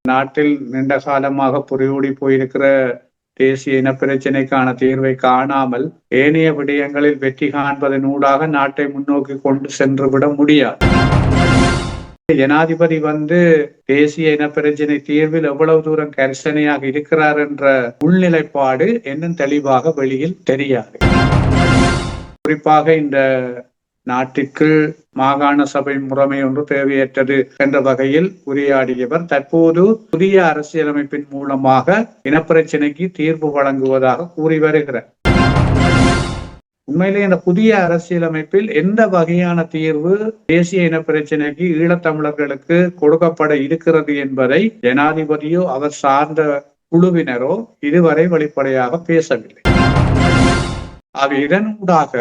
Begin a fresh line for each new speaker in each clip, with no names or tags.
நாட்டில் நீண்ட காலமாக புரியூடி போயிருக்கிற தேசிய இன பிரச்சினைக்கான தீர்வை காணாமல் ஏனைய விடயங்களில் வெற்றி காண்பதனூடாக நாட்டை முன்னோக்கி கொண்டு சென்றுவிட முடியாது. ஜனாதிபதி தேசிய இன பிரச்சினை தீர்வில் எவ்வளவு தூரம் கரிசனையாக இருக்கிறார் என்ற உள்நிலைப்பாடு இன்னும் தெளிவாக வெளியில் தெரியாது. குறிப்பாக இந்த நாட்டிற்கு மாகாண சபை முறைமை ஒன்று தேவையற்றது என்ற வகையில் உரையாடியவர் தற்போது புதிய அரசியலமைப்பின் மூலமாக இனப்பிரச்சினைக்கு தீர்வு வழங்குவதாக கூறி வருகிறார். உண்மையிலே இந்த புதிய அரசியலமைப்பில் எந்த வகையான தீர்வு தேசிய இன பிரச்சினைக்கு ஈழத்தமிழர்களுக்கு கொடுக்கப்பட இருக்கிறது என்பதை ஜனாதிபதியோ அவர் சார்ந்த குழுவினரோ இதுவரை வெளிப்படையாக பேசவில்லை. இதனூடாக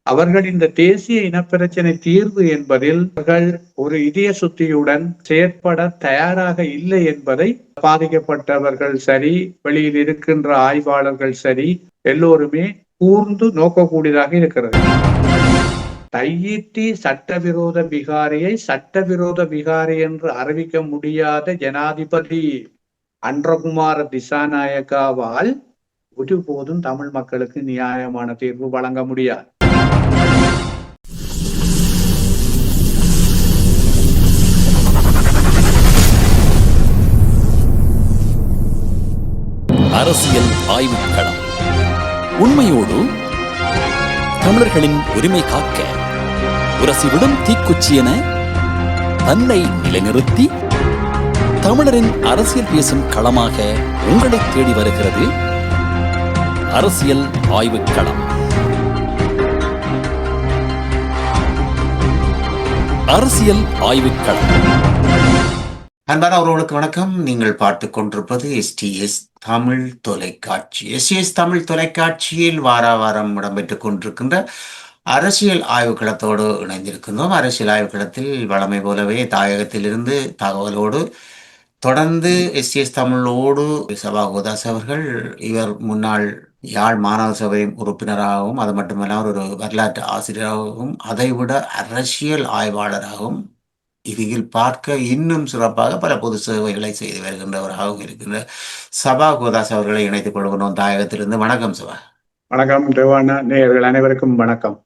அவர்கள் இந்த தேசிய இனப்பிரச்சினை தீர்வு என்பதில் அவர்கள் ஒரு இதய சுத்தியுடன் செயற்பட தயாராக இல்லை என்பதை பாதிக்கப்பட்டவர்கள் சரி, வெளியில் இருக்கின்ற ஆய்வாளர்கள் சரி, எல்லோருமே கூர்ந்து நோக்கக்கூடியதாக இருக்கிறது. தையிட்டி சட்டவிரோத விகாரியை சட்டவிரோத விகாரி என்று அறிவிக்க முடியாத ஜனாதிபதி அன்றகுமார திசாநாயக்காவால் ஒருபோதும் தமிழ் மக்களுக்கு நியாயமான தீர்வு வழங்க முடியாது.
அரசியல் ஆய்வுக்களம் உண்மையோடு தமிழர்களின் உரிமை காக்க உரசிவிடும் தீக்குச்சி என தன்னை நிலைநிறுத்தி தமிழரின் அரசியல் பேசும் களமாக உங்களை தேடி வருகிறது அரசியல் ஆய்வுக்களம். அரசியல் ஆய்வுக்களம்.
அன்பான அவர்களுக்கு வணக்கம். நீங்கள் பார்த்துக் கொண்டிருப்பது STS தமிழ் தொலைக்காட்சி. STS தமிழ் தொலைக்காட்சியில் வாரம் இடம்பெற்றுக் கொண்டிருக்கின்ற அரசியல் ஆய்வுக்களத்தோடு இணைந்திருக்கின்றோம். அரசியல் ஆய்வுக்களத்தில் வழமை போலவே தாயகத்திலிருந்து தகவலோடு தொடர்ந்து STS தமிழோடு சபாகோதாஸ் அவர்கள், இவர் முன்னாள் யாழ் மாநகர சபை உறுப்பினராகவும் அது மட்டுமல்லாமல் ஒரு வரலாற்று ஆசிரியராகவும் அதைவிட அரசியல் ஆய்வாளராகவும் இதில் பார்க்க இன்னும் சிறப்பாக பல பொது சேவைகளை செய்து வருகின்றவராகவும் இருக்கின்ற சபாகோதாஸ் அவர்களை இணைத்துக் கொள்கிறோம் தாயகத்திலிருந்து. வணக்கம் சபா.
வணக்கம் நேயர்கள் அனைவருக்கும் வணக்கம்.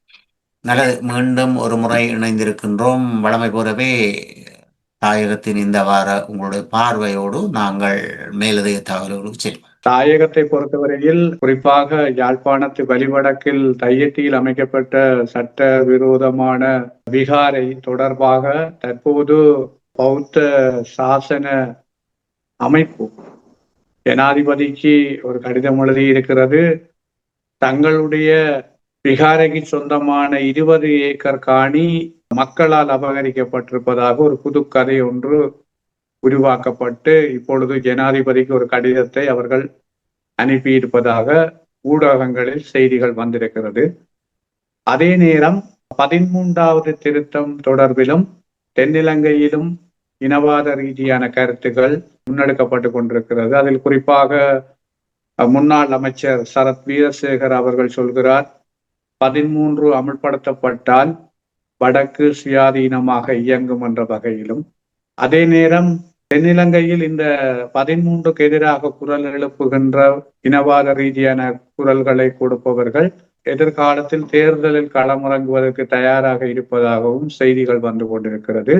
நல்லது, மீண்டும் ஒரு முறை இணைந்திருக்கின்றோம். வழமை போலவே தாயகத்தின் இந்த வார உங்களுடைய பார்வையோடு நாங்கள் மேலதிக தகவல்களுக்கு செல்வோம்.
தாயகத்தை பொறுத்தவரையில் குறிப்பாக யாழ்ப்பாணத்து வலிவடக்கில் தையட்டியில் அமைக்கப்பட்ட சட்ட விரோதமான விகாரை தொடர்பாக தற்போது பௌத்த சாசன அமைப்பு ஜனாதிபதிக்கு ஒரு கடிதம் எழுதி இருக்கிறது. தங்களுடைய விகாரைக்கு சொந்தமான 20 ஏக்கர் காணி மக்களால் அபகரிக்கப்பட்டிருப்பதாக ஒரு புது கதை ஒன்று உருவாக்கப்பட்டு இப்பொழுது ஜனாதிபதிக்கு ஒரு கடிதத்தை அவர்கள் அனுப்பியிருப்பதாக ஊடகங்களில் செய்திகள் வந்திருக்கிறது. அதே நேரம் 13வது திருத்தம் தொடர்பிலும் தென்னிலங்கையிலும் இனவாத ரீதியான கருத்துக்கள் முன்னெடுக்கப்பட்டு கொண்டிருக்கிறது. அதில் குறிப்பாக முன்னாள் அமைச்சர் சரத் வீரசேகர் அவர்கள் சொல்கிறார், 13 அமல்படுத்தப்பட்டால் வடக்கு சுயாதீனமாக இயங்கும் என்ற வகையிலும், அதே நேரம் தென்னிலங்கையில் இந்த 13க்கு எதிராக குரல் எழுப்புகின்ற இனவாத ரீதியான குரல்களை கொடுப்பவர்கள் எதிர்காலத்தில் தேர்தலில் களமிறங்குவதற்கு தயாராக இருப்பதாகவும் செய்திகள் வந்து கொண்டிருக்கிறது.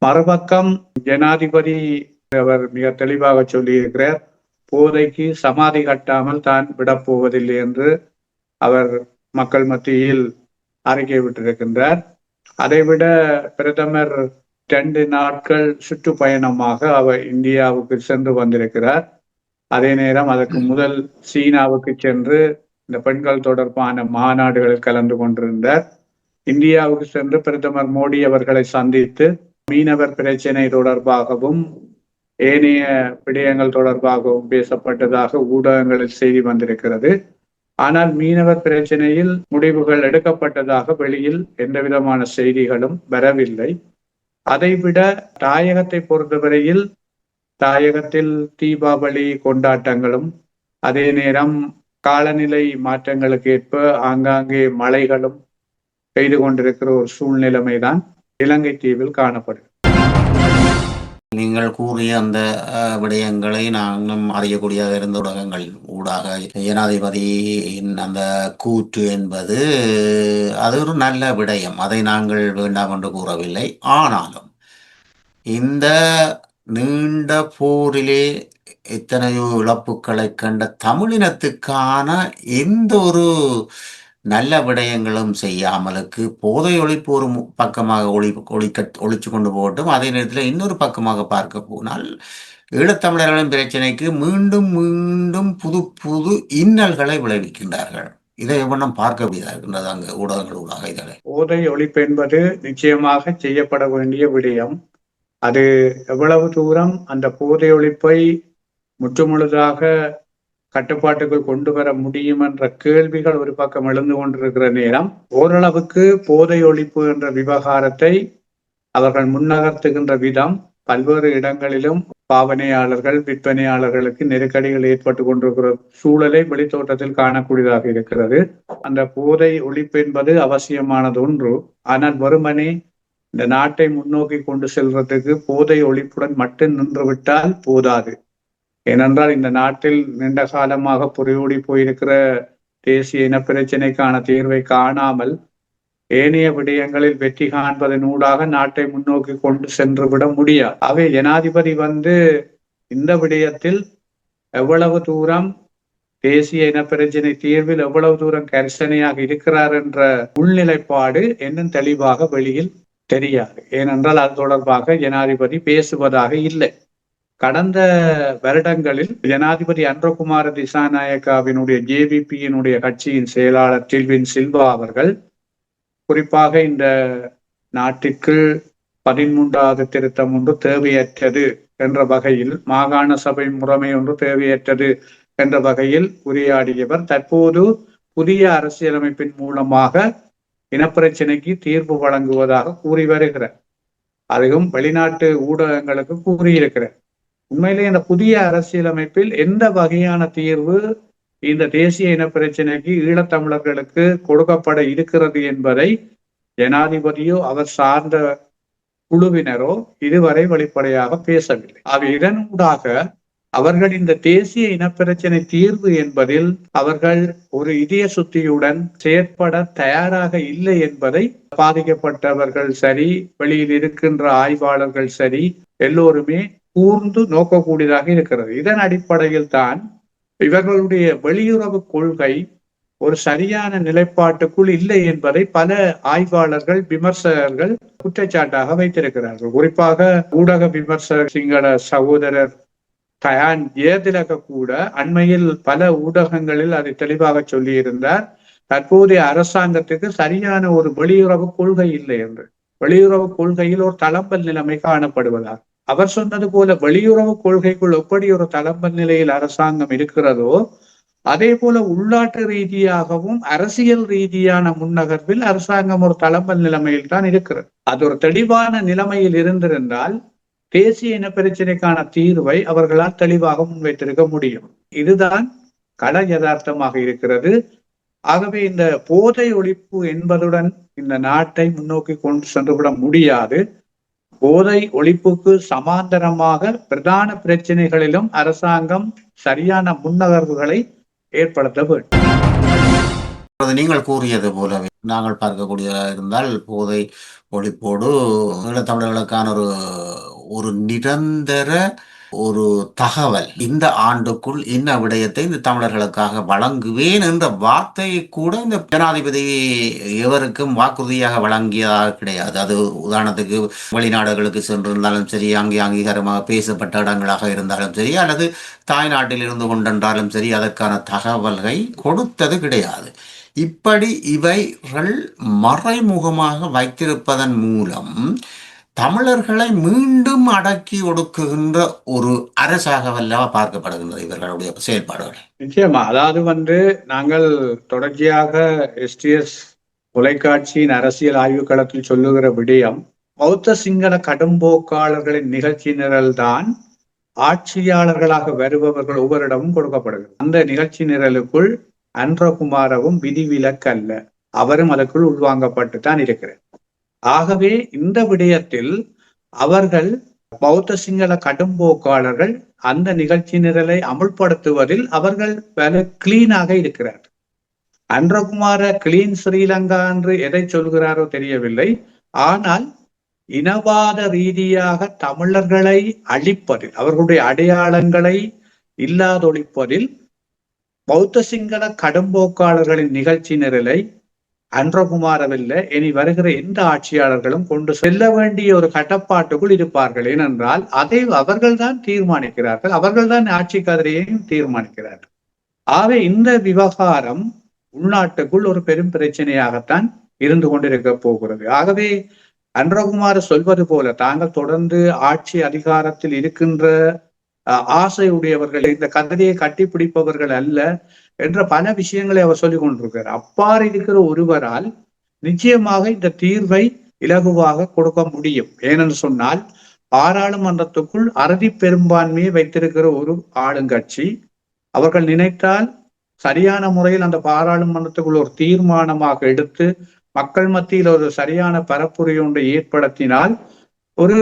மறுபக்கம் ஜனாதிபதி அவர் மிக தெளிவாக சொல்லியிருக்கிறார், போதைக்கு சமாதி கட்டாமல் தான் விடப்போவதில்லை என்று அவர் மக்கள் மத்தியில் அறிக்கை விட்டிருக்கின்றார். அதைவிட பிரதமர் 2 நாட்கள் சுற்றுப்பயணமாக அவர் இந்தியாவுக்கு சென்று வந்திருக்கிறார். அதே நேரம் அதற்கு முதல் சீனாவுக்கு சென்று இந்த பெண்கள் தொடர்பான மாநாடுகளில் கலந்து கொண்டிருந்தார். இந்தியாவுக்கு சென்று பிரதமர் மோடி அவர்களை சந்தித்து மீனவர் பிரச்சினை தொடர்பாகவும் ஏனைய விடயங்கள் தொடர்பாகவும் பேசப்பட்டதாக ஊடகங்களில் செய்தி வந்திருக்கிறது. ஆனால் மீனவர் பிரச்சனையில் முடிவுகள் எடுக்கப்பட்டதாக வெளியில் எந்த விதமான செய்திகளும் வரவில்லை. அதைவிட தாயகத்தை பொறுத்தவரையில் தாயகத்தில் தீபாவளி கொண்டாட்டங்களும் அதே நேரம் காலநிலை மாற்றங்களுக்கு ஏற்ப ஆங்காங்கே மழைகளும் பெய்து கொண்டிருக்கிற ஒரு சூழ்நிலைமைதான் இலங்கை தீவில் காணப்படுகிறது.
நீங்கள் கூறிய அந்த விடயங்களை நாங்களும் அறியக்கூடியதாக இருந்த ஊடகங்களின் ஊடாக ஜனாதிபதியின் அந்த கூற்று என்பது அது ஒரு நல்ல விடயம். அதை நாங்கள் வேண்டாம் என்று கூறவில்லை. ஆனாலும் இந்த நீண்ட போரிலே எத்தனையோ இழப்புகளை கண்ட தமிழினத்துக்கான எந்த ஒரு நல்ல விடயங்களும் செய்யாமலுக்கு போதை ஒழிப்பு ஒரு பக்கமாக ஒழிச்சு கொண்டு போகட்டும், அதே நேரத்தில் இன்னொரு பக்கமாக பார்க்க போனால் ஈழத்தமிழர்களின் பிரச்சனைக்கு மீண்டும் மீண்டும் புது புது இன்னல்களை விளைவிக்கின்றார்கள். இதை எவ்வளவு பார்க்க முடியாது இருக்கின்றது அங்கு ஊடகங்கள் ஊடாக. இதனை
போதை ஒழிப்பு என்பது நிச்சயமாக செய்யப்பட வேண்டிய விடயம். அது எவ்வளவு தூரம் அந்த போதை ஒழிப்பை முற்றுமுழுதாக கட்டுப்பாட்டுக்குள் கொண்டு வர முடியும் என்ற கேள்விகள் ஒரு பக்கம் எழுந்து கொண்டிருக்கிற நேரம், ஓரளவுக்கு போதை ஒழிப்பு என்ற விவகாரத்தை அவர்கள் முன்னகர்த்துகின்ற விதம் பல்வேறு இடங்களிலும் பாவனையாளர்கள் விற்பனையாளர்களுக்கு நெருக்கடிகள் ஏற்பட்டு கொண்டிருக்கிற சூழலை வெளித்தோட்டத்தில் காணக்கூடியதாக இருக்கிறது. அந்த போதை ஒழிப்பு என்பது அவசியமானது ஒன்று. ஆனால் வெறுமனே இந்த நாட்டை முன்னோக்கி கொண்டு செல்வதற்கு போதை ஒழிப்புடன் மட்டும் நின்றுவிட்டால் போதாது. ஏனென்றால் இந்த நாட்டில் நீண்ட காலமாக புரியோடி போயிருக்கிற தேசிய இன பிரச்சினைக்கான தீர்வை காணாமல் ஏனைய விடயங்களில் வெற்றி காண்பதனூடாக நாட்டை முன்னோக்கி கொண்டு சென்று விட முடியாது. அவை ஜனாதிபதி இந்த விடயத்தில் எவ்வளவு தூரம் தேசிய இன பிரச்சினை தீர்வில் எவ்வளவு தூரம் கரிசனையாக இருக்கிறார் என்ற உள்நிலைப்பாடு இன்னும் தெளிவாக வெளியில் தெரியாது. ஏனென்றால் அது தொடர்பாக ஜனாதிபதி பேசுவதாக இல்லை. கடந்த வருடங்களில் ஜனாதிபதி அன்றகுமார திசாநாயக்காவினுடைய ஜேவிபியினுடைய கட்சியின் செயலாளர் டில்வின் சில்வா அவர்கள் குறிப்பாக இந்த நாட்டிற்கு 13வது திருத்தம் ஒன்று தேவையற்றது என்ற வகையில், மாகாண சபை முறைமை ஒன்று தேவையற்றது என்ற வகையில் உரையாடியவர் தற்போது புதிய அரசியலமைப்பின் மூலமாக இனப்பிரச்சினைக்கு தீர்வு வழங்குவதாக கூறி வருகிறார். அதுவும் வெளிநாட்டு ஊடகங்களுக்கு கூறியிருக்கிறார். உண்மையிலே இந்த புதிய அரசியலமைப்பில் எந்த வகையான தீர்வு இந்த தேசிய இன பிரச்சினைக்கு ஈழத்தமிழர்களுக்கு கொடுக்கப்பட இருக்கிறது என்பதை ஜனாதிபதியோ அவர் சார்ந்த குழுவினரோ இதுவரை வெளிப்படையாக பேசவில்லை. இதனூடாக அவர்கள் இந்த தேசிய இனப்பிரச்சினை தீர்வு என்பதில் அவர்கள் ஒரு இதய சுத்தியுடன் செயற்பட தயாராக இல்லை என்பதை பாதிக்கப்பட்டவர்கள் சரி, வெளியில் இருக்கின்ற ஆய்வாளர்கள் சரி, எல்லோருமே கூர்ந்து நோக்கக்கூடியதாக இருக்கிறது. இதன் அடிப்படையில் தான் இவர்களுடைய வெளியுறவு கொள்கை ஒரு சரியான நிலைப்பாட்டுக்குள் இல்லை என்பதை பல ஆய்வாளர்கள் விமர்சகர்கள் குற்றச்சாட்டாக வைத்திருக்கிறார்கள். குறிப்பாக ஊடக விமர்சகர் சிங்கள சகோதரர் தயான் ஏதிலக கூட அண்மையில் பல ஊடகங்களில் அதை தெளிவாக சொல்லியிருந்தார். தற்போதைய அரசாங்கத்துக்கு சரியான ஒரு வெளியுறவு கொள்கை இல்லை என்று. வெளியுறவு கொள்கையில் ஒரு தளம்பல் நிலைமை காணப்படுவதாக அவர் சொன்னது போல, வெளியுறவு கொள்கைக்குள் எப்படி ஒரு தளம்பல் நிலையில் அரசாங்கம் இருக்கிறதோ அதே போல உள்நாட்டு ரீதியாகவும் அரசியல் ரீதியான முன்னகர்வில் அரசாங்கம் ஒரு தளம்பல் நிலைமையில் தான் இருக்கிறது. அது ஒரு தெளிவான நிலைமையில் இருந்திருந்தால் தேசிய இன பிரச்சினைக்கான தீர்வை அவர்களால் தெளிவாக முன்வைத்திருக்க முடியும். இதுதான் கள யதார்த்தமாக இருக்கிறது. ஆகவே இந்த போதை ஒழிப்பு என்பதுடன் இந்த நாட்டை முன்னோக்கி கொண்டு சென்றுவிட முடியாது. போதை ஒழிப்புக்கு சமாந்தரமாக பிரதான பிரச்சனைகளிலும் அரசாங்கம் சரியான முன்னகர்வுகளை ஏற்படுத்த வேண்டும்.
நீங்கள் கூறியது போலவே நாங்கள் பார்க்கக்கூடியதாக இருந்தால் போதை ஒழிப்போடு ஈழத்தமிழர்களுக்கான ஒரு நிரந்தர ஒரு தகவல் இந்த ஆண்டுக்குள் இன்ன விடயத்தை இந்த தமிழர்களுக்காக வழங்குவேன் என்ற வார்த்தையை கூட இந்த ஜனாதிபதி எவருக்கும் வாக்குறுதியாக வழங்கியதாக கிடையாது. அது உதாரணத்துக்கு வெளிநாடுகளுக்கு சென்றிருந்தாலும் சரி, அங்கே அங்கீகாரமாக பேசப்பட்ட இடங்களாக இருந்தாலும் சரி, அல்லது தாய்நாட்டில் இருந்து கொண்டென்றாலும் சரி, அதற்கான தகவல்களை கொடுத்தது கிடையாது. இப்படி இவைகள் மறைமுகமாக வைத்திருப்பதன் மூலம் தமிழர்களை மீண்டும் அடக்கி ஒடுக்குகின்ற ஒரு அரசாக வல்லவா பார்க்கப்படுகின்றது இவர்களுடைய செயல்பாடுகள்.
நிச்சயமா. அதாவது நாங்கள் தொடர்ச்சியாக STS தொலைக்காட்சியின் அரசியல் ஆய்வுக்களத்தில் சொல்லுகிற விடயம், பௌத்த சிங்கள கடும்போக்காளர்களின் நிகழ்ச்சி நிரல் தான் ஆட்சியாளர்களாக வருபவர்கள் ஒவ்வொருடமும் கொடுக்கப்படுகிறது. அந்த நிகழ்ச்சி நிரலுக்குள் அன்றகுமாரவும் விதிவிலக்கல்ல, அவரும் அதற்குள் உள்வாங்கப்பட்டு தான் இருக்கிறார். ஆகவே இந்த விடயத்தில் அவர்கள் பௌத்த சிங்கள கடும்போக்காளர்கள் அந்த நிகழ்ச்சி நிரலை அமுல்படுத்துவதில் அவர்கள் கிளீனாக இருக்கிறார். அன்றகுமார கிளீன் ஸ்ரீலங்கா என்று எதை சொல்கிறாரோ தெரியவில்லை. ஆனால் இனவாத ரீதியாக தமிழர்களை அழிப்பதில், அவர்களுடைய அடையாளங்களை இல்லாதொழிப்பதில் பௌத்த சிங்கள கடும்போக்காளர்களின் நிகழ்ச்சி நிரலை அன்றகுமாரவில்லை இனி வருகிற எந்த ஆட்சியாளர்களும் கொண்டு செல்ல வேண்டிய ஒரு கட்டப்பாட்டுக்குள் இருப்பார்கள். ஏனென்றால் அதை அவர்கள்தான் தீர்மானிக்கிறார்கள், அவர்கள்தான் ஆட்சி கதிரையையும் தீர்மானிக்கிறார்கள். ஆகவே இந்த விவகாரம் உள்நாட்டுக்குள் ஒரு பெரும் பிரச்சனையாகத்தான் இருந்து கொண்டிருக்க போகிறது. ஆகவே அன்றகுமார சொல்வது போல தாங்கள் தொடர்ந்து ஆட்சி அதிகாரத்தில் இருக்கின்ற ஆசை உடையவர்கள், இந்த கதிரையை கட்டிப்பிடிப்பவர்கள் அல்ல என்ற பல விஷயங்களை அவர் சொல்லிக் கொண்டிருக்கிறார். அப்பாறு இருக்கிற ஒருவரால் நிச்சயமாக இந்த தீர்வை இலகுவாக கொடுக்க முடியும். ஏனென்று சொன்னால் பாராளுமன்றத்துக்குள் அறுதி பெரும்பான்மையை வைத்திருக்கிற ஒரு ஆளுங்கட்சி அவர்கள் நினைத்தால் சரியான முறையில் அந்த பாராளுமன்றத்துக்குள் ஒரு தீர்மானமாக எடுத்து மக்கள் மத்தியில் ஒரு சரியான பரப்புரை ஒன்றை ஏற்படுத்தினால் ஒரு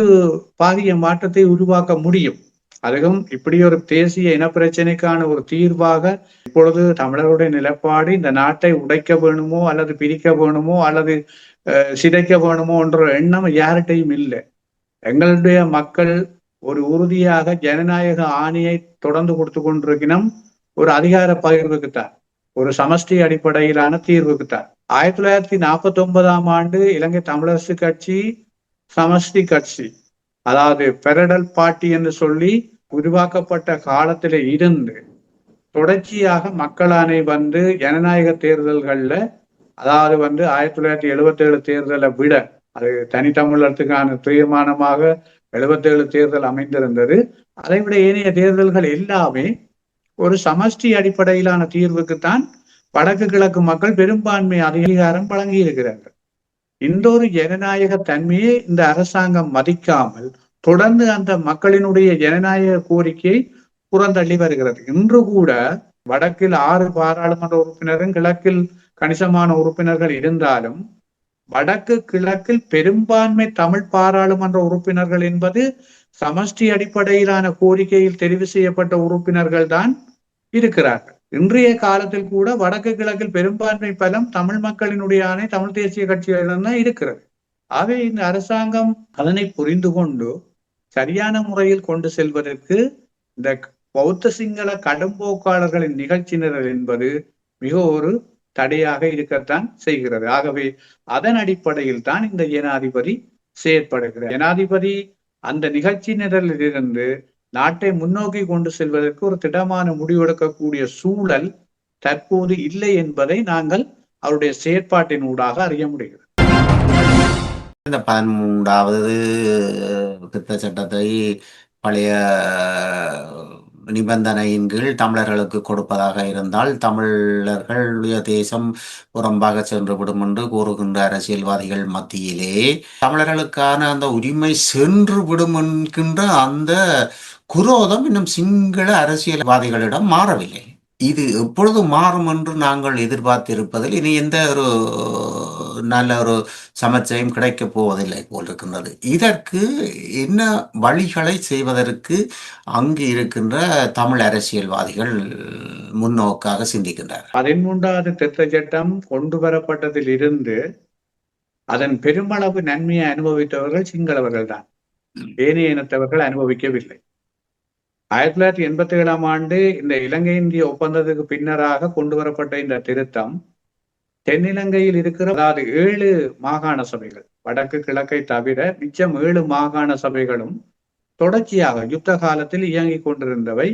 பாரிய மாற்றத்தை உருவாக்க முடியும். அதுவும் இப்படி ஒரு தேசிய இன பிரச்சனைக்கான ஒரு தீர்வாக இப்பொழுது தமிழருடைய நிலைப்பாடு இந்த நாட்டை உடைக்க வேணுமோ அல்லது பிரிக்க வேணுமோ அல்லது சிதைக்க வேணுமோ என்ற எண்ணம் யார்கிட்டையும் இல்லை. எங்களுடைய மக்கள் ஒரு உறுதியாக ஜனநாயக ஆணையை தொடர்ந்து கொடுத்து கொண்டிருக்கணும். ஒரு அதிகார பகிர்வுக்குத்தான், ஒரு சமஷ்டி அடிப்படையிலான தீர்வுக்குத்தான். 1949ஆம் ஆண்டு இலங்கை தமிழரசு கட்சி சமஷ்டி கட்சி, அதாவது பெரடல் பார்ட்டி என்று சொல்லி உருவாக்கப்பட்ட காலத்தில இருந்து தொடர்ச்சியாக மக்களாணை ஜனநாயக தேர்தல்கள்ல, அதாவது 1977 தேர்தலை விட அது தனித்தமிழத்துக்கான தீர்மானமாக 77 தேர்தல் அமைந்திருந்தது. அதை விட ஏனைய தேர்தல்கள் எல்லாமே ஒரு சமஷ்டி அடிப்படையிலான தீர்வுக்குத்தான் வடக்கு கிழக்கு மக்கள் பெரும்பான்மை அதிகாரம் வழங்கி இருக்கிறார்கள். இந்த ஒரு ஜனநாயக தன்மையை இந்த அரசாங்கம் மதிக்காமல் தொடர்ந்து அந்த மக்களினுடைய ஜனநாயக கோரிக்கையை புறந்தள்ளி வருகிறது. இன்று கூட வடக்கில் 6 பாராளுமன்ற உறுப்பினரும் கிழக்கில் கணிசமான உறுப்பினர்கள் இருந்தாலும் வடக்கு கிழக்கில் பெரும்பான்மை தமிழ் பாராளுமன்ற உறுப்பினர்கள் என்பது சமஷ்டி அடிப்படையிலான கோரிக்கையில் தெரிவு செய்யப்பட்ட உறுப்பினர்கள் தான் இருக்கிறார்கள். இன்றைய காலத்தில் கூட வடக்கு கிழக்கில் பெரும்பான்மை பலம் தமிழ் மக்களினுடைய ஆணை தமிழ் தேசிய கட்சிகளிடம் தான் இருக்கிறது. ஆகவே இந்த அரசாங்கம் அதனை புரிந்து கொண்டு சரியான முறையில் கொண்டு செல்வதற்கு இந்த பௌத்த சிங்கள கடும்போக்காளர்களின் நிகழ்ச்சி நிரல் என்பது மிக ஒரு தடையாக இருக்கத்தான் செய்கிறது. ஆகவே அதன் அடிப்படையில் தான் இந்த ஜனாதிபதி செயற்படுகிறார். ஜனாதிபதி அந்த நிகழ்ச்சி நிரலில் இருந்து நாட்டை முன்னோக்கி கொண்டு செல்வதற்கு ஒரு திடமான முடிவெடுக்கக்கூடிய சூழல் தற்போது இல்லை என்பதை நாங்கள் அவருடைய செயற்பாட்டின் ஊடாக அறிய முடிகிறது.
இந்த 13வது திருத்த சட்டத்தை பழைய நிபந்தனையின் கீழ் தமிழர்களுக்கு கொடுப்பதாக இருந்தால் தமிழர்களுடைய தேசம் புறம்பாக சென்றுவிடும் என்று கூறுகின்ற அரசியல்வாதிகள் மத்தியிலே தமிழர்களுக்கான அந்த உரிமை சென்று விடும் என்கின்ற அந்த குரோதம் இன்னும் சிங்கள அரசியல்வாதிகளிடம் மாறவில்லை. இது எப்பொழுது மாறும் என்று நாங்கள் எதிர்பார்த்திருப்பதில் இனி எந்த ஒரு நல்ல ஒரு சமச்சயம் கிடைக்கப் போவதில்லை போல் இருக்கின்றது. இதற்கு என்ன வழிகளை செய்வதற்கு அங்கு இருக்கின்ற தமிழ் அரசியல்வாதிகள் முன்னோக்காக சிந்திக்கின்றனர்?
13வது திருத்த சட்டம் கொண்டு வரப்பட்டதில் இருந்து அதன் பெருமளவு நன்மையை அனுபவித்தவர்கள் சிங்களவர்கள் தான், ஏனைய இனத்தவர்கள் அனுபவிக்கவில்லை. 1987ஆம் ஆண்டு இந்த இலங்கை இந்திய ஒப்பந்தத்துக்கு பின்னராக கொண்டு வரப்பட்ட இந்த திருத்தம் தென்னிலங்கையில் இருக்கிற, அதாவது 7 மாகாண சபைகள், வடக்கு கிழக்கை தவிர மிச்சம் 7 மாகாண சபைகளும் தொடர்ச்சியாக யுத்த காலத்தில் இயங்கிக் கொண்டிருந்தவை.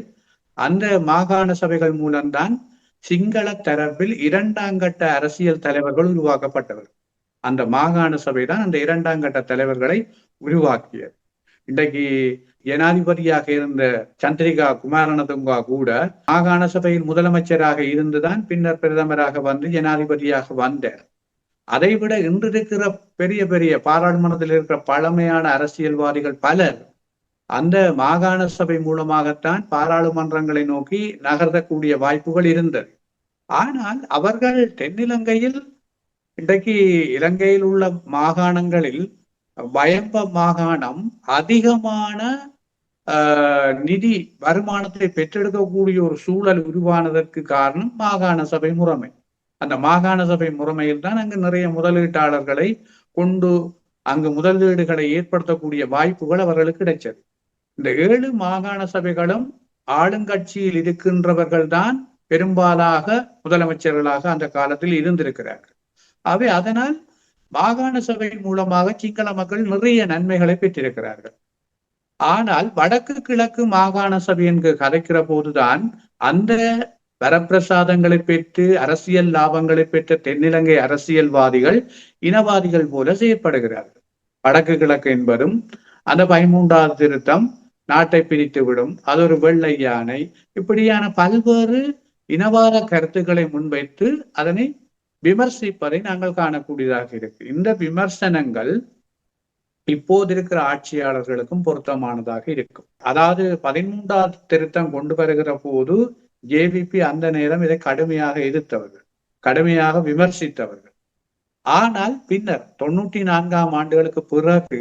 அந்த மாகாண சபைகள் மூலம்தான் சிங்கள தரப்பில் 2ஆம் கட்ட அரசியல் தலைவர்கள் உருவாக்கப்பட்டவர்கள். அந்த மாகாண சபை தான் அந்த 2ஆம் கட்ட தலைவர்களை உருவாக்கியது. இன்றைக்கு ஜனாதிபதியாக இருந்த சந்திரிகா குமாரணதுங்கா கூட மாகாண சபையில் முதலமைச்சராக இருந்துதான் பின்னர் பிரதமராக ஜனாதிபதியாக வந்தார். அதைவிட இன்று இருக்கிற பெரிய பெரிய பாராளுமன்றத்தில் இருக்கிற பழமையான அரசியல்வாதிகள் பலர் அந்த மாகாண சபை மூலமாகத்தான் பாராளுமன்றங்களை நோக்கி நகர்த்தக்கூடிய வாய்ப்புகள் இருந்தது. ஆனால் அவர்கள் தென்னிலங்கையில் இன்றைக்கு இலங்கையில் உள்ள மாகாணங்களில் வயம்ப மாகாணம் அதிகமான நிதி வருமானத்தை பெற்றெடுக்கக்கூடிய ஒரு சூழல் உருவானதற்கு காரணம் மாகாண சபை முறைமை. அந்த மாகாண சபை முறைமையில் தான் அங்கு நிறைய முதலீட்டாளர்களை கொண்டு அங்கு முதலீடுகளை ஏற்படுத்தக்கூடிய வாய்ப்புகள் அவர்களுக்கு கிடைச்சது. இந்த 7 மாகாண சபைகளும் ஆளுங்கட்சியில் இருக்கின்றவர்கள் தான் பெரும்பாலாக முதலமைச்சர்களாக அந்த காலத்தில் இருந்திருக்கிறார்கள். அவை அதனால் மாகாண சபை மூலமாக சிங்கள மக்கள் நிறைய நன்மைகளை பெற்றிருக்கிறார்கள். ஆனால் வடக்கு கிழக்கு மாகாண சபை என்று கதைக்கிற போதுதான் அந்த வரப்பிரசாதங்களை பெற்று அரசியல் லாபங்களை பெற்ற தென்னிலங்கை அரசியல்வாதிகள் இனவாதிகள் போல செயற்படுகிறார்கள். வடக்கு கிழக்கு என்பதும் அந்த 13வது திருத்தம் நாட்டை பிரித்து விடும், அது ஒரு வெள்ளை யானை, இப்படியான பல்வேறு இனவாத கருத்துக்களை முன்வைத்து அதனை விமர்சிப்பதை நாங்கள் காணக்கூடியதாக இருக்கு. இந்த விமர்சனங்கள் இப்போது இருக்கிற ஆட்சியாளர்களுக்கும் பொருத்தமானதாக இருக்கும். அதாவது 13வது திருத்தம் கொண்டு வருகிற போது ஜேவிபி அந்த நேரம் இதை கடுமையாக எதிர்த்தவர்கள், கடுமையாக விமர்சித்தவர்கள். ஆனால் பின்னர் 94ஆம் ஆண்டுகளுக்கு பிறகு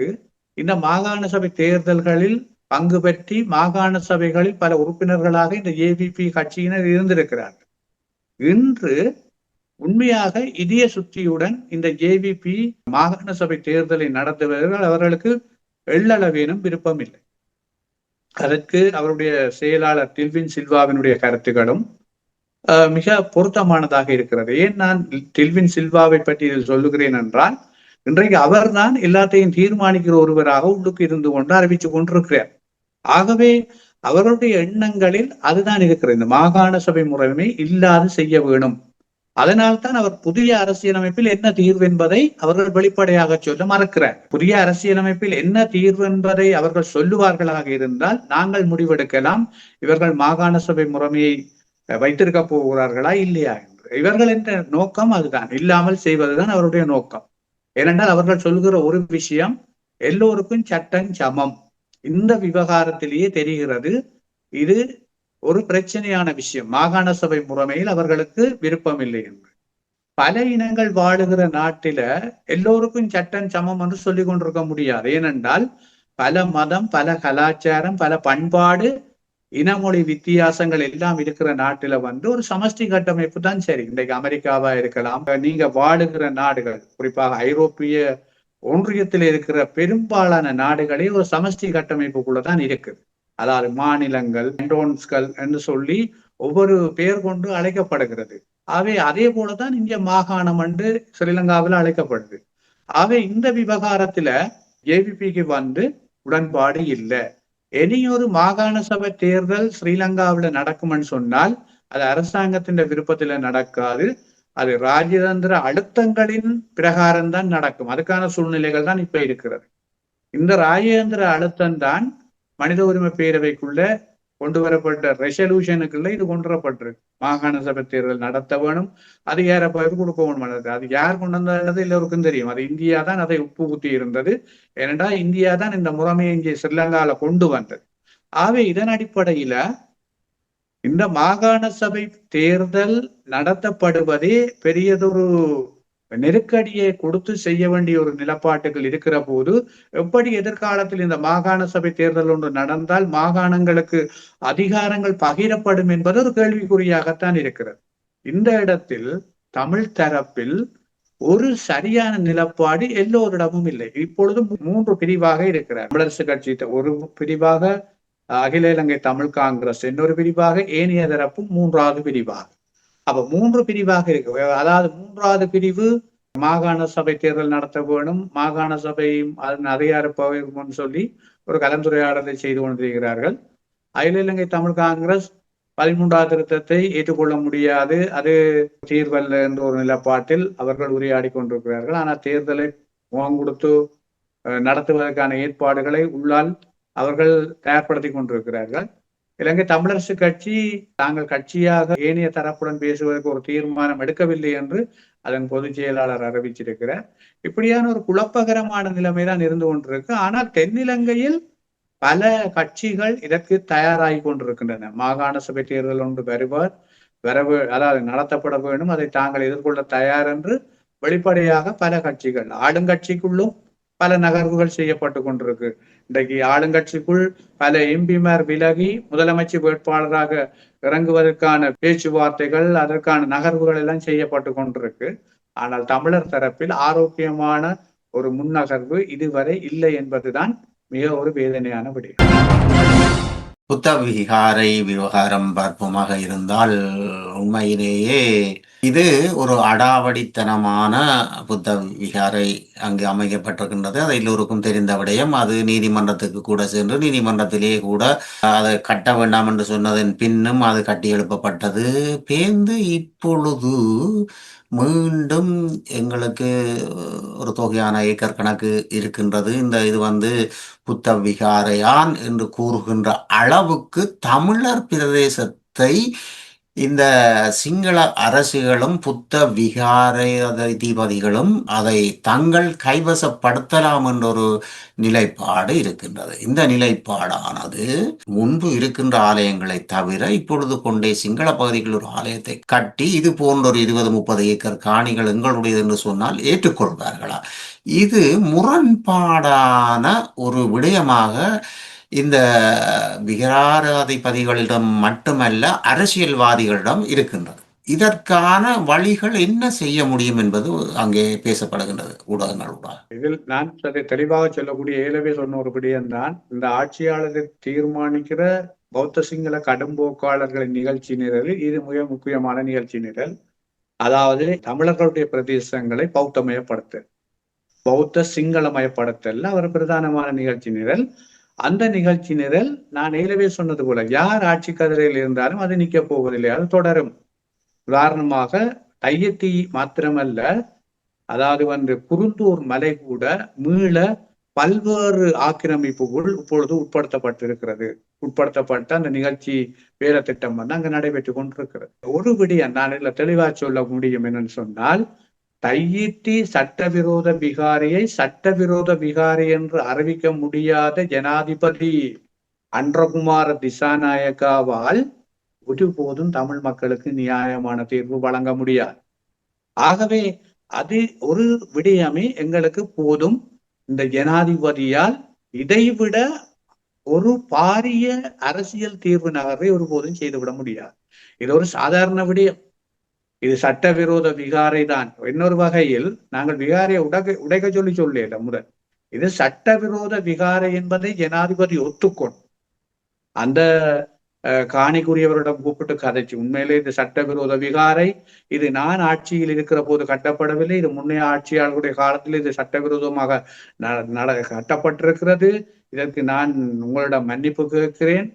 இந்த மாகாண சபை தேர்தல்களில் பங்கு பெற்றி மாகாண சபைகளில் பல உறுப்பினர்களாக இந்த ஜேவிபி கட்சியினர் இருந்திருக்கிறார்கள். இன்று உண்மையாக இதய சுத்தியுடன் இந்த ஜேவிபி மாகாண சபை தேர்தலை நடத்துவர்கள் அவர்களுக்கு எள்ளளவேனும் விருப்பம் இல்லை. அதற்கு அவருடைய செயலாளர் டில்வின் சில்வாவினுடைய கருத்துக்களும் மிக பொருத்தமானதாக இருக்கிறது. ஏன் நான் டில்வின் சில்வாவை பற்றி இதில் சொல்லுகிறேன் என்றால், இன்றைக்கு அவர்தான் எல்லாத்தையும் தீர்மானிக்கிற ஒருவராக உள்ளுக்கு இருந்து கொண்டு அறிவித்துக் கொண்டிருக்கிறார். ஆகவே அவர்களுடைய எண்ணங்களில் அதுதான் இருக்கிறது. இந்த மாகாண சபை முறைமை இல்லாது செய்ய வேணும். அதனால்தான் அவர் புதிய அரசியலமைப்பில் என்ன தீர்வு என்பதை அவர்கள் வெளிப்படையாக சொல்ல மறுக்கிறார். புதிய அரசியலமைப்பில் என்ன தீர்வு என்பதை அவர்கள் சொல்லுவார்களாக இருந்தால் நாங்கள் முடிவெடுக்கலாம் இவர்கள் மாகாண சபை முறைமையை வைத்திருக்க போகிறார்களா இல்லையா என்று. இவர்கள் என்ற நோக்கம் அதுதான், இல்லாமல் செய்வதுதான் அவருடைய நோக்கம். ஏனென்றால் அவர்கள் சொல்கிற ஒரு விஷயம், எல்லோருக்கும் சட்டம் சமம். இந்த விவகாரத்திலேயே தெரிகிறது இது ஒரு பிரச்சனையான விஷயம். மாகாண சபை முறைமையில் அவர்களுக்கு விருப்பம் இல்லை என்று. பல இனங்கள் வாழுகிற நாட்டில எல்லோருக்கும் சட்டம் சமம் என்று சொல்லிக் கொண்டிருக்க முடியாது. ஏனென்றால் பல மதம், பல கலாச்சாரம், பல பண்பாடு, இனமொழி வித்தியாசங்கள் எல்லாம் இருக்கிற நாட்டில ஒரு சமஷ்டி கட்டமைப்பு தான் சரி. இன்றைக்கு அமெரிக்காவா இருக்கலாம், நீங்க வாழுகிற நாடுகள், குறிப்பாக ஐரோப்பிய ஒன்றியத்தில் இருக்கிற பெரும்பாலான நாடுகளே ஒரு சமஷ்டி கட்டமைப்புக்குள்ளதான் இருக்குது. அதாவது மாநிலங்கள், கண்டோன்ஸ்கள் என்று சொல்லி ஒவ்வொரு பெயர் கொண்டு அழைக்கப்படுகிறது. ஆகவே அதே போலதான் இங்க மாகாணம் என்று ஸ்ரீலங்காவில் அழைக்கப்படுது. ஆகவே இந்த விவகாரத்துல ஜேவிபிக்கு உடன்பாடு இல்லை. இனியொரு மாகாண சபை தேர்தல் ஸ்ரீலங்காவில நடக்கும்னு சொன்னால் அது அரசாங்கத்தின் விருப்பத்துல நடக்காது. அது ராஜதந்திர அழுத்தங்களின் பிரகாரம் தான் நடக்கும். அதுக்கான சூழ்நிலைகள் தான் இப்ப இருக்கிறது. இந்த ராஜதந்திர அழுத்தம் தான் மனித உரிமை பேரவைக்குள்ள கொண்டு வரப்பட்ட ரெசல்யூஷனுக்குள்ள இது கொண்டு வரப்பட்டிருக்கு. மாகாண சபை தேர்தல் நடத்த வேணும், அதிகார பகிர்வு கொடுக்க வேணும். அது யார் கொண்டு வந்தது எல்லோருக்கும் தெரியும். அது இந்தியா தான் அதை உப்பு குத்தி இருந்தது. ஏனென்றால் இந்தியா தான் இந்த முறைமையை இங்கே ஸ்ரீலங்கால கொண்டு வந்தது. ஆகவே இதன் அடிப்படையில இந்த மாகாண சபை தேர்தல் நடத்தப்படுவதே பெரியதொரு நெருக்கடியை கொடுத்து செய்ய வேண்டிய ஒரு நிலப்பாட்டுகள் இருக்கிற போது, எப்படி எதிர்காலத்தில் இந்த மாகாண சபை தேர்தல் ஒன்று நடந்தால் மாகாணங்களுக்கு அதிகாரங்கள் பகிரப்படும் என்பது ஒரு கேள்விக்குறியாகத்தான் இருக்கிறது. இந்த இடத்தில் தமிழ் தரப்பில் ஒரு சரியான நிலப்பாடு எல்லோரிடமும் இல்லை. இப்பொழுது 3 பிரிவாக இருக்கிறார். தமிழரசு கட்சி ஒரு பிரிவாக, அகில இலங்கை தமிழ் காங்கிரஸ் இன்னொரு பிரிவாக, ஏனைய தரப்பு 3வது பிரிவாக. அப்ப 3 பிரிவாக இருக்கு. அதாவது 3வது பிரிவு மாகாண சபை தேர்தல் நடத்த வேணும், மாகாண சபையும் அதன் அதிகார பகிர்வுன்னு சொல்லி ஒரு கலந்துரையாடலை செய்து கொண்டிருக்கிறார்கள். அகில இலங்கை தமிழ் காங்கிரஸ் 13வது திருத்தத்தை ஏற்றுக்கொள்ள முடியாது, அது தீர்வல்ல என்ற ஒரு நிலப்பாட்டில் அவர்கள் உரையாடி கொண்டிருக்கிறார்கள். ஆனால் தேர்தலை முகம் கொடுத்து நடத்துவதற்கான ஏற்பாடுகளை உள்ளால் அவர்கள் தயார்படுத்தி கொண்டிருக்கிறார்கள். இலங்கை தமிழரசு கட்சி தாங்கள் கட்சியாக ஏனைய தரப்புடன் பேசுவதற்கு ஒரு தீர்மானம் எடுக்கவில்லை என்று அதன் பொதுச் செயலாளர் அறிவிச்சிருக்கிறார். இப்படியான ஒரு குழப்பகரமான நிலைமைதான் இருந்து கொண்டிருக்கு. ஆனால் தென்னிலங்கையில் பல கட்சிகள் இதற்கு தயாராகி கொண்டிருக்கின்றன. மாகாண சபை தேர்தல் ஒன்று அதாவது நடத்தப்பட வேண்டும், அதை தாங்கள் எதிர்கொள்ள தயார் என்று வெளிப்படையாக பல கட்சிகள், ஆளுங்கட்சிக்குள்ளும் பல நகர்வுகள் செய்யப்பட்டு கொண்டிருக்கு. இன்றைக்கு ஆளுங்கட்சிக்குள் பல எம்பிமார் விலகி முதலமைச்சர் வேட்பாளராக இறங்குவதற்கான பேச்சுவார்த்தைகள், அதற்கான நகர்வுகள் எல்லாம் செய்யப்பட்டு கொண்டிருக்கு. ஆனால் தமிழர் தரப்பில் ஆரோக்கியமான ஒரு முன்னகர்வு இதுவரை இல்லை என்பதுதான் மிக ஒரு வேதனையான விடயம்.
புத்த விகாரை விவகாரம் பார்ப்போமாக இருந்தால் உண்மையிலேயே இது ஒரு அடாவடித்தனமான புத்த விகாரை அங்கு அமைக்கப்பட்டிருக்கின்றது. அது எல்லோருக்கும் தெரிந்த விடயம். அது நீதிமன்றத்துக்கு கூட சென்று நீதிமன்றத்திலேயே கூட அதை கட்ட வேண்டாம் என்று சொன்னதன் பின்னும் அது கட்டி எழுப்பப்பட்டது. பேர்ந்து இப்பொழுது மீண்டும் எங்களுக்கு ஒரு தொகையான ஏக்கர் கணக்கு இருக்கின்றது. இது புத்த விகாரையான் என்று கூறுகின்ற அளவுக்கு தமிழர் பிரதேசத்தை இந்த சிங்கள அரசுகளும் புத்த விகாராதிபதிகளும் அதை தங்கள் கைவசப்படுத்தலாம் என்ற ஒரு நிலைப்பாடு இருக்கின்றது. இந்த நிலைப்பாடானது முன்பு இருக்கின்ற ஆலயங்களை தவிர இப்பொழுது கொண்டே சிங்கள பகுதிகளில் ஒரு ஆலயத்தை கட்டி இது போன்ற ஒரு 20-30 ஏக்கர் காணிகள் எங்களுடையது என்று சொன்னால் ஏற்றுக்கொள்வார்களா? இது முரண்பாடான ஒரு விடயமாக இந்த விகாராதிபதிகளிடம் மட்டுமல்ல அரசியல்வாதிகளிடம் இருக்கின்றது. இதற்கான வழிகள் என்ன செய்ய முடியும் என்பது அங்கே பேசப்படுகின்றது ஊடகங்களோட.
இதில் நான் தெளிவாக சொல்லக்கூடிய ஏலவே சொன்ன ஒரு விடயம்தான், இந்த ஆட்சியாளர்கள் தீர்மானிக்கிற பௌத்த சிங்கள கடும்போக்காளர்களின் நிகழ்ச்சி நிரலில் இது மிக முக்கியமான நிகழ்ச்சி நிரல். அதாவது தமிழர்களுடைய பிரதேசங்களை பௌத்தமயப்படுத்த, பௌத்த சிங்களமயப்படுத்தல் அவர் பிரதானமான நிகழ்ச்சி நிரல். அந்த நிகழ்ச்சி நிரல் நான் ஏலவே சொன்னது போல யார் ஆட்சி கதிரையில் இருந்தாலும் அது நிற்க போவதில்லை, அது தொடரும். உதாரணமாக தையத்தி மாத்திரமல்ல, அதாவது குருந்தூர் மலை கூட மீள பல்வேறு ஆக்கிரமிப்புகள் இப்பொழுது உட்படுத்தப்பட்டிருக்கிறது. உட்படுத்தப்பட்ட அந்த நிகழ்ச்சி வேலை திட்டம் அங்கு நடைபெற்று கொண்டிருக்கிறது. ஒரு விடயம் நான் இதுல தெளிவா சொல்ல முடியும் என்னன்னு சொன்னால், தையிட்டி சட்டவிரோத விகாரியை சட்டவிரோத விகாரி என்று அறிவிக்க முடியாத ஜனாதிபதி அன்றகுமார திசாநாயக்காவால் ஒருபோதும் தமிழ் மக்களுக்கு நியாயமான தீர்வு வழங்க முடியாது. ஆகவே அது ஒரு விடயமே எங்களுக்கு போதும். இந்த ஜனாதிபதியால் இதைவிட ஒரு பாரிய அரசியல் தீர்வு நகர்வை ஒருபோதும் செய்துவிட முடியாது. இது ஒரு சாதாரண விடயம். இது சட்டவிரோத விகாரை தான். இன்னொரு வகையில் நாங்கள் விகாரையை உடைக்க சொல்லல முதல். இது சட்டவிரோத விகாரை என்பதை ஜனாதிபதி ஒத்துக்கொண்டு அந்த காணிக்குரியவரிடம் கூப்பிட்டு கதைச்சு, உண்மையிலே இது சட்டவிரோத விகாரை, இது நான் ஆட்சியில் இருக்கிற போது கட்டப்படவில்லை, இது முன்னைய ஆட்சியாளர்களுடைய காலத்தில் இது சட்டவிரோதமாக கட்டப்பட்டிருக்கிறது, இதற்கு நான் உங்களிடம் மன்னிப்பு கேட்கிறேன்,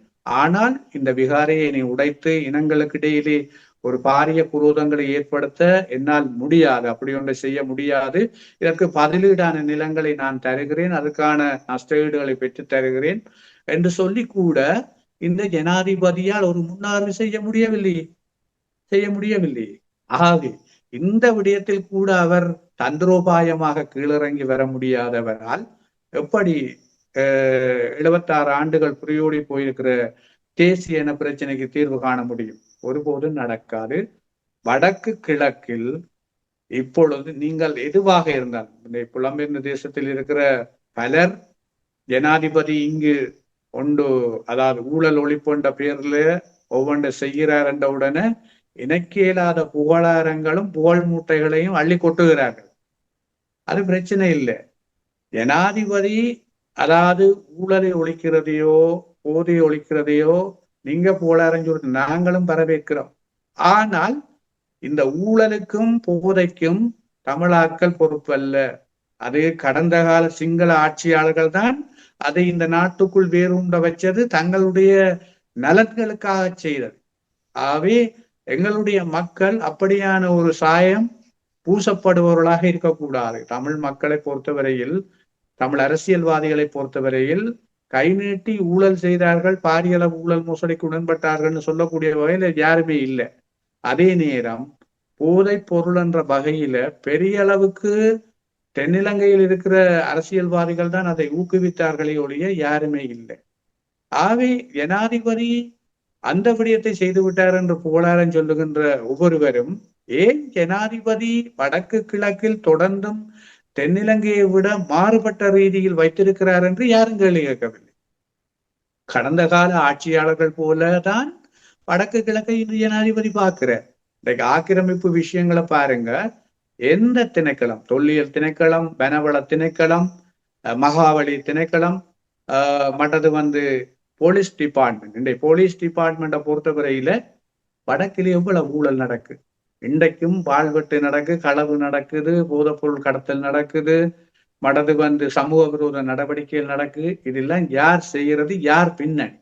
ஆனால் இந்த விகாரையை நீ உடைத்து இனங்களுக்கு இடையிலே ஒரு பாரிய குரோதங்களை ஏற்படுத்த என்னால் முடியாது, அப்படி ஒன்றை செய்ய முடியாது, இதற்கு பதிலீடான நிலங்களை நான் தருகிறேன், அதுக்கான நஷ்டஈடுகளை பெற்று தருகிறேன் என்று சொல்லி கூட இந்த ஜனாதிபதியால் ஒரு முன்னார்வு செய்ய முடியவில்லை. ஆகவே இந்த விடயத்தில் கூட அவர் தந்திரோபாயமாக கீழிறங்கி வர முடியாதவரால் எப்படி 76 ஆண்டுகள் புரியோடி போயிருக்கிற தேசிய இன பிரச்சனைக்கு தீர்வு காண முடியும்? ஒருபோதும் நடக்காது. வடக்கு கிழக்கில் இப்பொழுது நீங்கள் எதுவாக இருந்தால், புலம்பெயர்ந்த தேசத்தில் இருக்கிற பலர் ஜனாதிபதி இங்கு ஒன்று, அதாவது ஊழல் ஒழிப்புன்ற பேர்ல ஒவ்வொன்று செய்கிறார் என்ற உடனே இணைக்கேலாத புகழாரங்களும் புகழ் மூட்டைகளையும் அள்ளி கொட்டுகிறார்கள். அது பிரச்சனை இல்லை. ஜனாதிபதி அதாவது ஊழலை ஒழிக்கிறதையோ போதையை ஒழிக்கிறதையோ நீங்க புகழாரம் சொல்றது நாங்களும் வரவேற்கிறோம். ஆனால் இந்த ஊழலுக்கும் போதைக்கும் தமிழாக்கள் பொறுப்பல்ல. அது கடந்த கால சிங்கள ஆட்சியாளர்கள் தான் அதை இந்த நாட்டுக்குள் வேரூண்ட வச்சது, தங்களுடைய நலன்களுக்காக செய்தது. ஆகவே எங்களுடைய மக்கள் அப்படியான ஒரு சாயம் பூசப்படுபவர்களாக இருக்கக்கூடாது. தமிழ் மக்களை பொறுத்தவரையில், தமிழ் அரசியல்வாதிகளை பொறுத்தவரையில் கை நீட்டி ஊழல் செய்தார்கள், பாரிய அளவு ஊழல் மோசடிக்கு உடன்பட்டார்கள் சொல்லக்கூடிய வகையில யாருமே இல்லை. அதே நேரம் போதை பொருள் என்ற வகையில பெரிய அளவுக்கு தென்னிலங்கையில் இருக்கிற அரசியல்வாதிகள் தான் அதை ஊக்குவித்தார்களே ஒழிய யாருமே இல்லை. ஆகவே ஜனாதிபதி அந்த விடயத்தை செய்து விட்டார் என்று புகழாரம் சொல்லுகின்ற ஒவ்வொருவரும் ஏன் ஜனாதிபதி வடக்கு கிழக்கில் தொடர்ந்தும் தென்னிலங்கையை விட மாறுபட்ட ரீதியில் வைத்திருக்கிறார் என்று யாரும் கேள்வி கேட்கவில்லை. கடந்த கால ஆட்சியாளர்கள் போலதான் வடக்கு கிழக்கை இன்று ஜனாதிபதி பார்க்கிறார். இன்றைக்கு ஆக்கிரமிப்பு விஷயங்களை பாருங்க, எந்த திணைக்களம், தொல்லியல் திணைக்களம், வனவள திணைக்களம், மகாவலி திணைக்களம், மற்றது போலீஸ் டிபார்ட்மெண்ட், இன்றைய போலீஸ் டிபார்ட்மெண்ட்டை பொறுத்தவரையில வடக்கிலே எவ்வளவு ஊழல் நடக்கு. இன்றைக்கும் பால்வெட்டு நடக்கு, களவு நடக்குது, போதைப்பொருள் கடத்தல் நடக்குது, மற்றது சமூக விரோத நடவடிக்கைகள் நடக்கு. இதெல்லாம் யார் செய்யறது, யார் பின்னணி?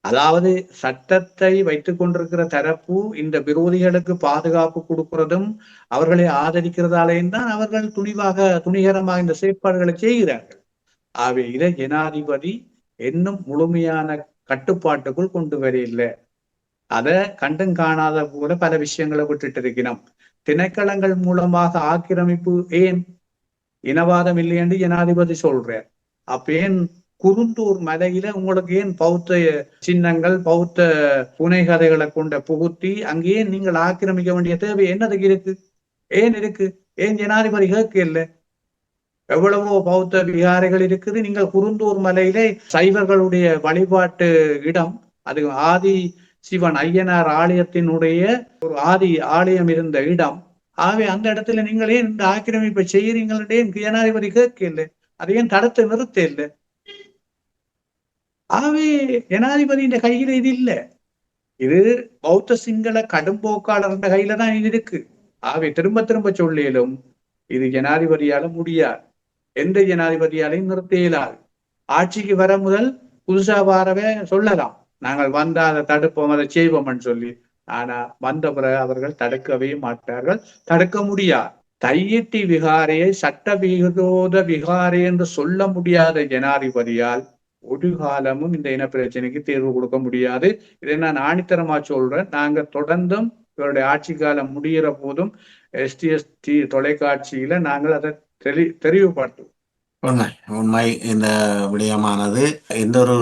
அதாவது சட்டத்தை வைத்துக் கொண்டிருக்கிற தரப்பு இந்த விரோதிகளுக்கு பாதுகாப்பு கொடுக்கிறதும் அவர்களை ஆதரிக்கிறதாலேயும் தான் அவர்கள் துணிகரமாக இந்த செயற்பாடுகளை செய்கிறார்கள். ஆகவே இதை ஜனாதிபதி இன்னும் முழுமையான கட்டுப்பாட்டுக்குள் கொண்டு வரையில்லை. அதை கண்டும் காணாத போல பல விஷயங்களை விட்டுட்டு இருக்கிறோம். திணைக்களங்கள் மூலமாக ஆக்கிரமிப்பு ஏன்? இனவாதம் இல்லை என்று ஜனாதிபதி சொல்றார். அப்ப ஏன் குருந்தூர் மலையில உங்களுக்கு ஏன் பௌத்த சின்னங்கள், பௌத்த புனை கதைகளை கொண்ட புகுத்தி அங்கேயே நீங்கள் ஆக்கிரமிக்க வேண்டிய தேவை என்னதுக்கு இருக்கு? ஏன் இருக்கு? ஏன் ஜனாதிபதி கேட்க இல்லை? எவ்வளவோ பௌத்த விகாரைகள் இருக்குது. நீங்கள் குருந்தூர் மலையிலே சைவர்களுடைய வழிபாட்டு இடம், அது ஆதி சிவன் ஐயனார் ஆலயத்தினுடைய ஒரு ஆதி ஆலயம் இருந்த இடம். ஆகவே அந்த இடத்துல நீங்களே இந்த ஆக்கிரமிப்பை செய்யறீங்களே ஜனாதிபதி கேட்க இல்லை, அதையும் தடுத்து நிறுத்த இல்லை. ஆகவே ஜனாதிபதியின் கையில இது இல்லை. இது பௌத்த சிங்கள கடும்போக்காளர் கையில தான் இது இருக்கு. ஆகவே திரும்ப திரும்ப சொல்லிலும் இது ஜனாதிபதியால முடியாது, எந்த ஜனாதிபதியாலையும் நிறுத்த இயலாது. ஆட்சிக்கு வர முதல் புதுசா வாரவே சொல்லலாம், நாங்கள் வந்தா அதை தடுப்போம், அதை செய்வோம்னு சொல்லி. ஆனா வந்த பிறகு அவர்கள் தடுக்கவே மாட்டார்கள், தடுக்க முடியாது. தையிட்டி விகாரையை சட்டவிரோத விகாரை என்று சொல்ல முடியாத ஜனாதிபதியால் ஒரு காலமும் இந்த இன பிரச்சனைக்கு தீர்வு கொடுக்க முடியாது. இதை நான் ஆணித்தரமா சொல்றேன். நாங்க தொடர்ந்தும் இவருடைய ஆட்சி காலம் முடிகிற போதும் STS தொலைக்காட்சியில நாங்கள் அதை தெரிவுபடுத்துவோம்.
உண்மை இந்த விடயமானது எந்த ஒரு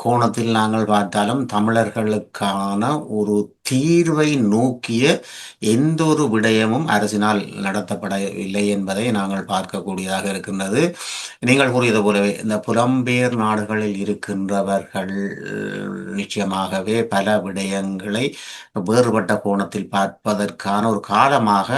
கோணத்தில் நாங்கள் பார்த்தாலும் தமிழர்களுக்கான ஒரு தீர்வை நோக்கிய எந்த ஒரு விடயமும் அரசினால் நடத்தப்படவில்லை என்பதை நாங்கள் பார்க்கக்கூடியதாக இருக்கின்றது. நீங்கள் கூறியது போலவே இந்த புலம்பெயர் நாடுகளில் இருக்கின்றவர்கள் நிச்சயமாகவே பல விடயங்களை வேறுபட்ட கோணத்தில் பார்ப்பதற்கான ஒரு காலமாக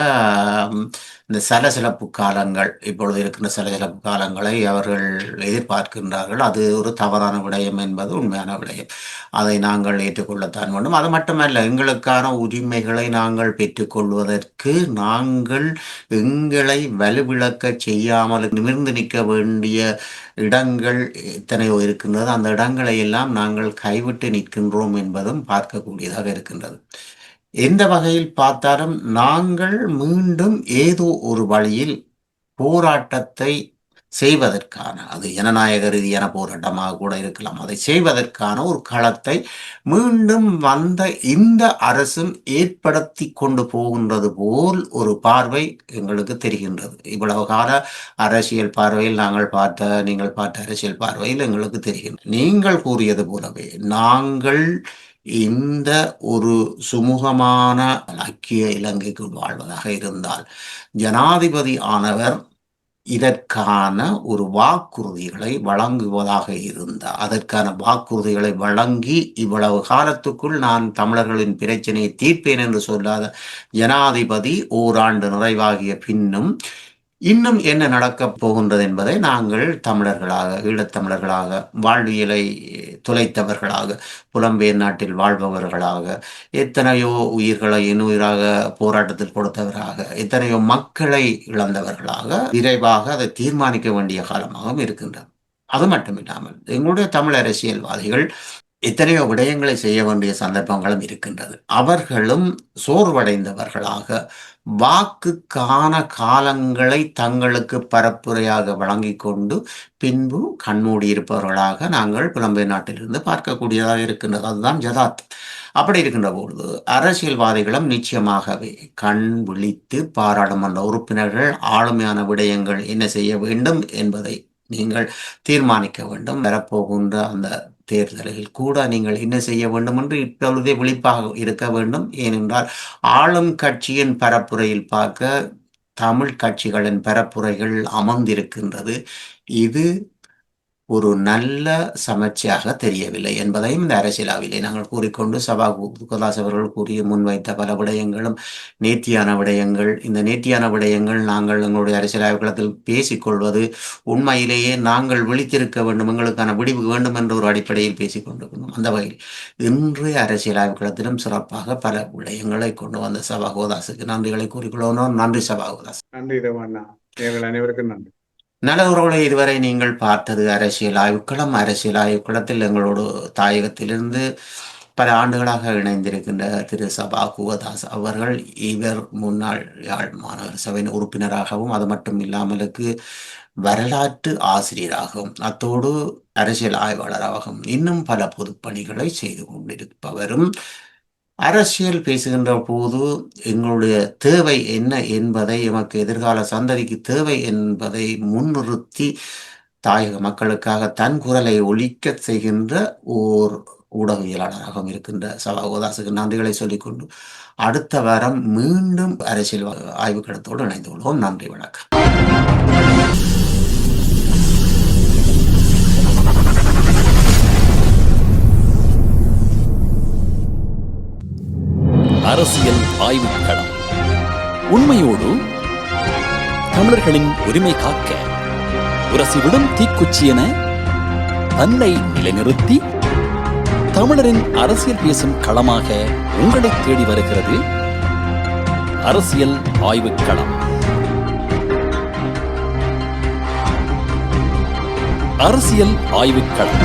இந்த சலசலப்பு காலங்கள், இப்பொழுது இருக்கின்ற சலசலப்பு காலங்களை அவர்கள் எதிர்பார்க்கின்றார்கள். அது ஒரு தவறான விடயம் என்பது உண்மையான விடயம். அதை நாங்கள் ஏற்றுக்கொள்ளத்தான் வேண்டும். அது மட்டுமல்ல, எங்களுக்கான உரிமைகளை நாங்கள் பெற்றுக்கொள்வதற்கு நாங்கள் எங்களை வலுவிழக்க செய்யாமல் நிமிர்ந்து நிற்க வேண்டிய இடங்கள் எத்தனையோ இருக்கின்றது. அந்த இடங்களை எல்லாம் நாங்கள் கைவிட்டு நிற்கின்றோம் என்பதும் பார்க்கக்கூடியதாக இருக்கின்றது. எந்த வகையில் பார்த்தாலும் நாங்கள் மீண்டும் ஏதோ ஒரு வழியில் போராட்டத்தை செய்வதற்கான, அது ஜனநாயக ரீதியான போராட்டமாக கூட இருக்கலாம், அதை செய்வதற்கான ஒரு களத்தை மீண்டும் வந்த இந்த அரசும் ஏற்படுத்தி கொண்டு போகின்றது போல் ஒரு பார்வை எங்களுக்கு தெரிகின்றது. இவ்வளவு கால அரசியல் பார்வையில் நீங்கள் பார்த்த அரசியல் பார்வையில் எங்களுக்கு தெரிகின்றது. நீங்கள் கூறியது போலவே நாங்கள் இந்த ஒரு சுமூகமான ஐக்கிய இலங்கைக்கு வாழ்வதாக இருந்தால் ஜனாதிபதி ஆனவர் இதற்கான ஒரு வாக்குறுதிகளை வழங்குவதாக இருந்தால், அதற்கான வாக்குறுதிகளை வழங்கி இவ்வளவு காலத்துக்குள் நான் தமிழர்களின் பிரச்சனையை தீர்ப்பேன் என்று சொல்லாத ஜனாதிபதி ஓராண்டு நிறைவாகிய பின்னும் இன்னும் என்ன நடக்கப் போகின்றது என்பதை நாங்கள் தமிழர்களாக, ஈழத்தமிழர்களாக, வாழ்வியலை துளைத்தவர்களாக, புலம்பெயர் நாட்டில் வாழ்பவர்களாக, எத்தனையோ உயிர்களை இன்னுயிராக போராட்டத்தில் கொடுத்தவராக, எத்தனையோ மக்களை இழந்தவர்களாக விரைவாக அதை தீர்மானிக்க வேண்டிய காலமாகவும் இருக்கின்றது. அது மட்டுமில்லாமல் எங்களுடைய தமிழ் அரசியல்வாதிகள் எத்தனையோ விடயங்களை செய்ய வேண்டிய சந்தர்ப்பங்களும் இருக்கின்றது. அவர்களும் சோர்வடைந்தவர்களாக வாக்குக்கான காலங்களை தங்களுக்கு பரப்புரையாக வழங்கி கொண்டு பின்பு கண்மூடி இருப்பவர்களாக நாங்கள் புலம்பெயர் நாட்டிலிருந்து பார்க்கக்கூடியதாக இருக்கின்றது. அதுதான் யதார்த்தம். அப்படி இருக்கின்ற பொழுது அரசியல்வாதிகளும் நிச்சயமாகவே கண் விழித்து பாராளுமன்ற உறுப்பினர்கள் ஆளுமையான விடயங்கள் என்ன செய்ய வேண்டும் என்பதை நீங்கள் தீர்மானிக்க வேண்டும். வரப்போகின்ற அந்த தேர்தலில் கூட நீங்கள் என்ன செய்ய வேண்டும் என்று இப்பொழுதே விழிப்பாக இருக்க வேண்டும். ஏனென்றால் ஆளும் கட்சியின் பரப்புரையில் பார்க்க தமிழ் கட்சிகளின் பரப்புரைகள் அமர்ந்திருக்கின்றது. இது ஒரு நல்ல சமர்ச்சியாக தெரியவில்லை என்பதையும் இந்த அரசியலாவிலே நாங்கள் கூறிக்கொண்டு, சபா குகதாஸ் அவர்கள் கூறிய முன்வைத்த பல விடயங்களும் நேர்த்தியான விடயங்கள். இந்த நேர்த்தியான விடயங்கள் நாங்கள் எங்களுடைய அரசியலாய்வு களத்தில் பேசிக்கொள்வது உண்மையிலேயே நாங்கள் விழித்திருக்க வேண்டும், எங்களுக்கான விடிவு வேண்டும் என்ற ஒரு அடிப்படையில் பேசிக்கொண்டிருக்கணும். அந்த வகையில் இன்று அரசியலாய்வு களத்திலும் சிறப்பாக பல விடயங்களை கொண்டு வந்த சபா குகதாஸுக்கு நன்றிகளை கூறிக்கொள்வோம். நன்றி சபா குகதாஸ்.
நன்றி ரமண்ணா. நேர்கள் அனைவருக்கும் நன்றி.
நல்ல உறவுகளை இதுவரை நீங்கள் பார்த்தது அரசியல் ஆய்வுக்களம். அரசியல் ஆய்வுக்களத்தில் எங்களோடு தாயகத்திலிருந்து பல ஆண்டுகளாக இணைந்திருக்கின்ற திரு சபா குகதாஸ் அவர்கள். இவர் முன்னாள் யாழ் மாநகர சபையின் உறுப்பினராகவும், அது மட்டும் இல்லாமலுக்கு வரலாற்று ஆசிரியராகவும், அத்தோடு அரசியல் ஆய்வாளராகவும் இன்னும் பல பொதுப்பணிகளை செய்து கொண்டிருப்பவரும். அரசியல் பேசுகின்ற போது எங்களுடைய தேவை என்ன என்பதை, எமக்கு எதிர்கால சந்ததிக்கு தேவை என்பதை முன்னிறுத்தி தாயக மக்களுக்காக தன் குரலை ஒலிக்க செய்கின்ற ஓர் ஊடகவியலாளராகவும் இருக்கின்ற சபா குகதாஸுக்கு நன்றிகளை சொல்லிக்கொண்டு, அடுத்த வாரம் மீண்டும் அரசியல் ஆய்வுக்களத்தோடு இணைந்து கொள்வோம். நன்றி, வணக்கம்.
அரசியல் ஆய்வுக்களம். உண்மையோடு தமிழர்களின் உரிமை காக்க உரசிவிடும் தீக்குச்சி என தன்னை நிலைநிறுத்தி தமிழரின் அரசியல் பேசும் களமாக உங்களை தேடி வருகிறது அரசியல் ஆய்வுக்களம். அரசியல் ஆய்வுக்களம்.